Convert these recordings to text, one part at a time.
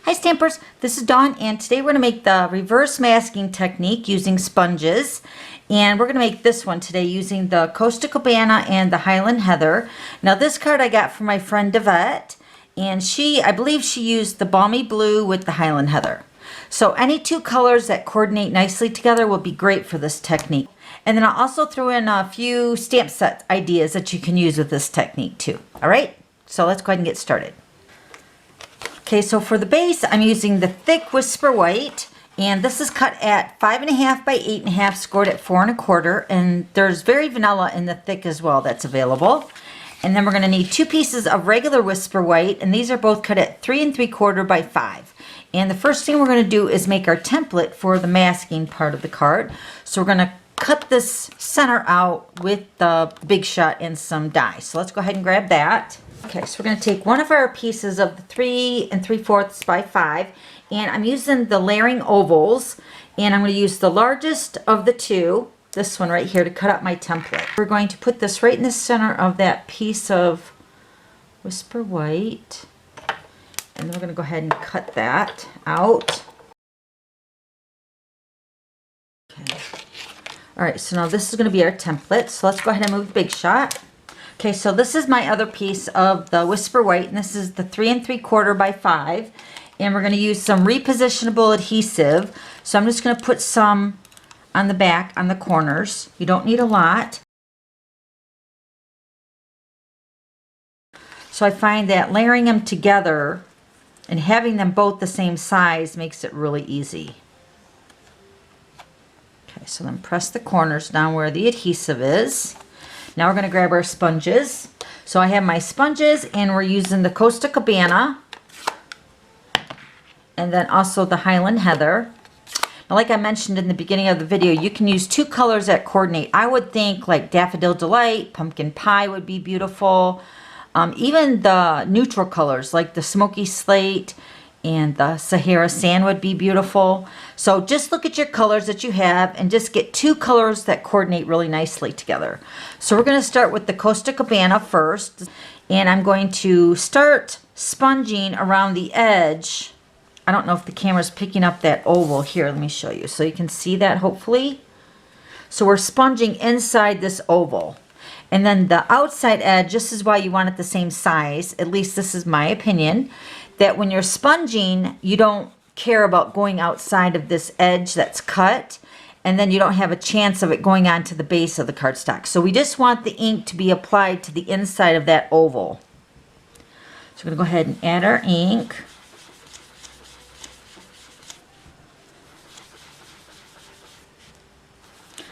Hi Stampers, this is Dawn and today we're going to make the reverse masking technique using sponges. And we're going to make this one today using the Costa Cabana and the Highland Heather. Now this card I got from my friend Devette, and I believe she used the Balmy Blue with the Highland Heather. So any two colors that coordinate nicely together will be great for this technique. And then I'll also throw in a few stamp set ideas that you can use with this technique too. Alright, so let's go ahead and get started. Okay, so for the base, I'm using the thick Whisper White, and this is cut at 5.5 by 8.5, scored at 4 1/4, and there's very vanilla in the thick as well that's available. And then we're going to need 2 pieces of regular Whisper White, and these are both cut at 3 3/4 by 5. And the first thing we're going to do is make our template for the masking part of the card. So we're going to cut this center out with the Big Shot and some die. So let's go ahead and grab that. Okay, so we're going to take one of our pieces of the 3 3/4 by 5, and I'm using the layering ovals, and I'm going to use the largest of the two, this one right here, to cut up my template. We're going to put this right in the center of that piece of Whisper White, and then we're going to go ahead and cut that out. Okay. All right, so now this is going to be our template, so let's go ahead and move Big Shot. Okay, so this is my other piece of the Whisper White, and this is the 3 3/4 by 5. And we're going to use some repositionable adhesive. So I'm just going to put some on the back, on the corners. You don't need a lot. So I find that layering them together and having them both the same size makes it really easy. Okay, so then press the corners down where the adhesive is. Now we're going to grab our sponges. So I have my sponges, and we're using the Costa Cabana and then also the Highland Heather. Now, like I mentioned in the beginning of the video, you can use 2 colors that coordinate. I would think like Daffodil Delight, Pumpkin Pie would be beautiful. Even the neutral colors like the Smoky Slate and the Sahara Sand would be beautiful. So just look at your colors that you have and just get 2 colors that coordinate really nicely together. So we're going to start with the Costa Cabana first, and I'm going to start sponging around the edge. I don't know if the camera's picking up that oval here. Let me show you so you can see that hopefully. So we're sponging inside this oval. And then the outside edge, this is why you want it the same size, at least this is my opinion, that when you're sponging, you don't care about going outside of this edge that's cut, and then you don't have a chance of it going on to the base of the cardstock. So we just want the ink to be applied to the inside of that oval. So we're going to go ahead and add our ink.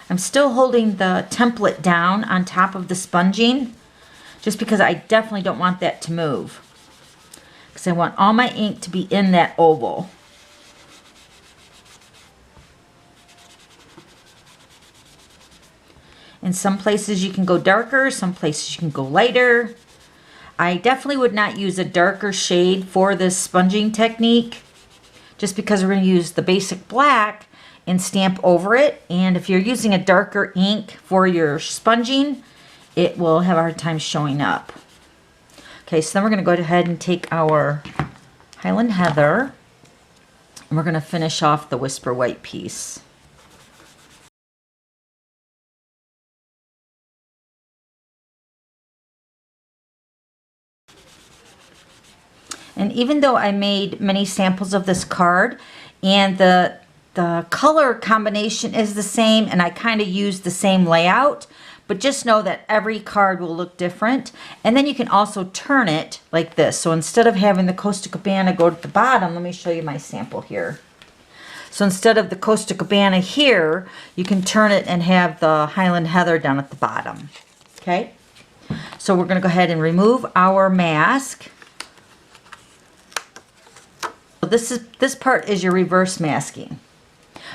I'm still holding the template down on top of the sponging, just because I definitely don't want that to move. Because I want all my ink to be in that oval. In some places you can go darker, some places you can go lighter. I definitely would not use a darker shade for this sponging technique, just because we're going to use the basic black and stamp over it. And if you're using a darker ink for your sponging, it will have a hard time showing up. Okay, so then we're going to go ahead and take our Highland Heather, and we're going to finish off the Whisper White piece. And even though I made many samples of this card, and the color combination is the same, and I kind of use the same layout, but just know that every card will look different. And then you can also turn it like this. So instead of having the Costa Cabana go to the bottom, let me show you my sample here. So instead of the Costa Cabana here, you can turn it and have the Highland Heather down at the bottom. Okay? So we're going to go ahead and remove our mask. So this part is your reverse masking.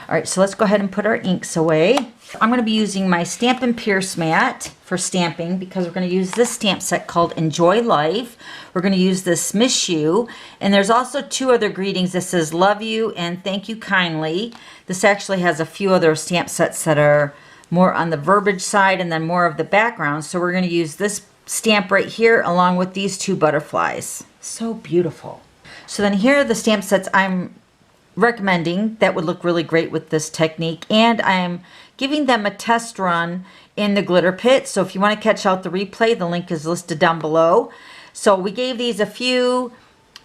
All right, so let's go ahead and put our inks away. I'm going to be using my Stampin' Pierce mat for stamping, because we're going to use this stamp set called Enjoy Life. We're going to use this Miss You, and there's also 2 other greetings. This says Love You and Thank You Kindly. This actually has a few other stamp sets that are more on the verbiage side and then more of the background. So we're going to use this stamp right here along with these 2 butterflies. So beautiful. So then here are the stamp sets I'm recommending that would look really great with this technique, and I'm giving them a test run in the glitter pit. So if you want to catch out the replay, the link is listed down below. So we gave these a few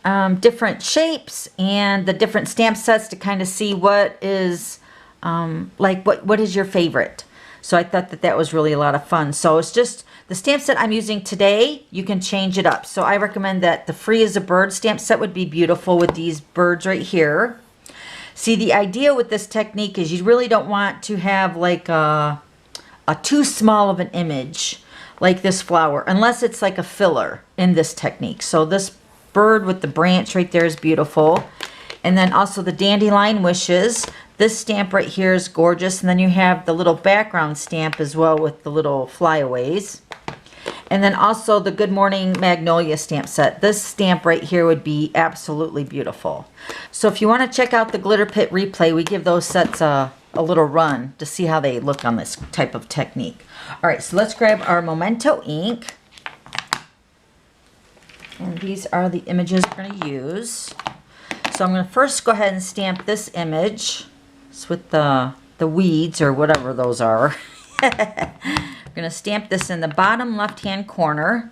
different shapes and the different stamp sets to kind of see what is what is your favorite. So I thought that that was really a lot of fun. So it's just the stamp set I'm using today. You can change it up. So I recommend that the Free as a Bird stamp set would be beautiful with these birds right here. See, the idea with this technique is you really don't want to have like a too small of an image like this flower, unless it's like a filler in this technique. So this bird with the branch right there is beautiful. And then also the dandelion wishes. This stamp right here is gorgeous. And then you have the little background stamp as well with the little flyaways. And then also the Good Morning Magnolia stamp set. This stamp right here would be absolutely beautiful. So if you want to check out the Glitter Pit replay, we give those sets a little run to see how they look on this type of technique. All right, so let's grab our Memento ink. And these are the images we're going to use. So I'm going to first go ahead and stamp this image. It's with the weeds or whatever those are. I'm going to stamp this in the bottom left-hand corner.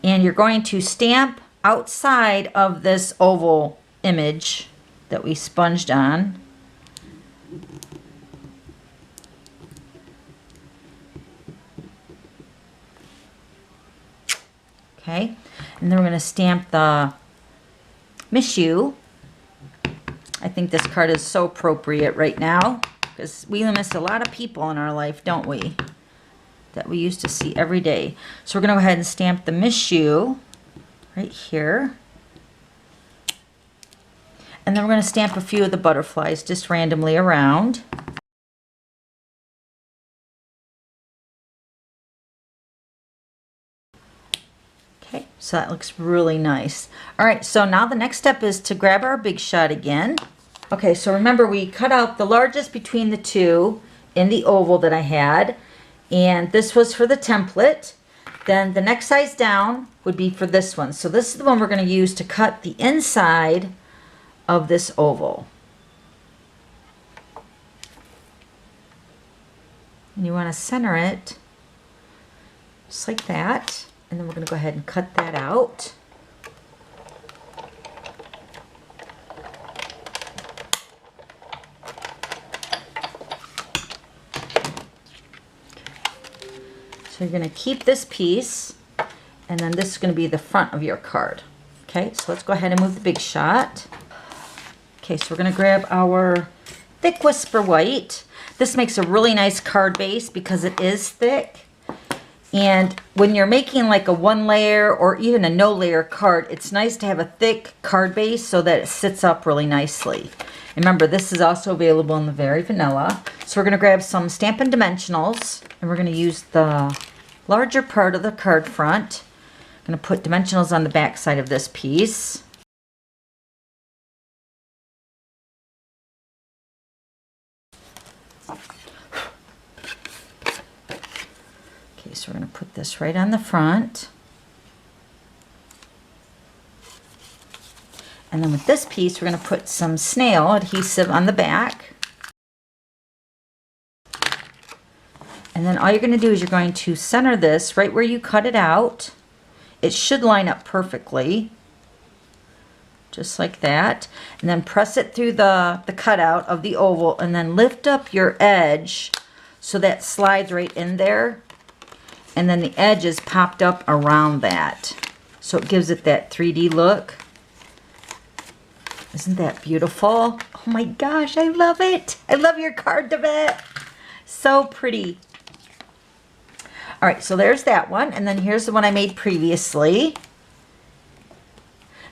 And you're going to stamp outside of this oval image that we sponged on. Okay, and then we're going to stamp the Miss You. I think this card is so appropriate right now because we miss a lot of people in our life, don't we? That we used to see every day. So we're going to go ahead and stamp the Miss You right here. And then we're going to stamp a few of the butterflies just randomly around. Okay, so that looks really nice. All right, so now the next step is to grab our Big Shot again. Okay, so remember we cut out the largest between the two in the oval that I had. And this was for the template. Then the next size down would be for this one. So this is the one we're going to use to cut the inside of this oval. And you want to center it just like that. And then we're going to go ahead and cut that out. So you're going to keep this piece, and then this is going to be the front of your card. Okay, so let's go ahead and move the Big Shot. Okay, so we're going to grab our Thick Whisper White. This makes a really nice card base because it is thick. And when you're making like a one layer or even a no layer card, it's nice to have a thick card base so that it sits up really nicely. And remember, this is also available in the Very Vanilla. So we're going to grab some Stampin' Dimensionals, and we're going to use the larger part of the card front. I'm going to put dimensionals on the back side of this piece. Okay, so we're going to put this right on the front. And then with this piece, we're going to put some snail adhesive on the back. And then all you're going to do is you're going to center this right where you cut it out. It should line up perfectly. Just like that. And then press it through the cutout of the oval and then lift up your edge so that slides right in there. And then the edge is popped up around that. So it gives it that 3D look. Isn't that beautiful? Oh my gosh, I love it. I love your card, Devette. So pretty. All right, so there's that one. And then here's the one I made previously.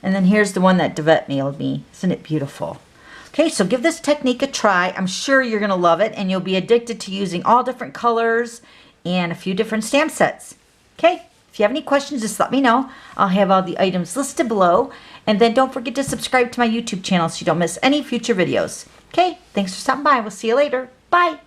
And then here's the one that Devette mailed me. Isn't it beautiful? Okay, so give this technique a try. I'm sure you're going to love it, and you'll be addicted to using all different colors and a few different stamp sets. Okay, if you have any questions, just let me know. I'll have all the items listed below. And then don't forget to subscribe to my YouTube channel so you don't miss any future videos. Okay, thanks for stopping by. We'll see you later. Bye.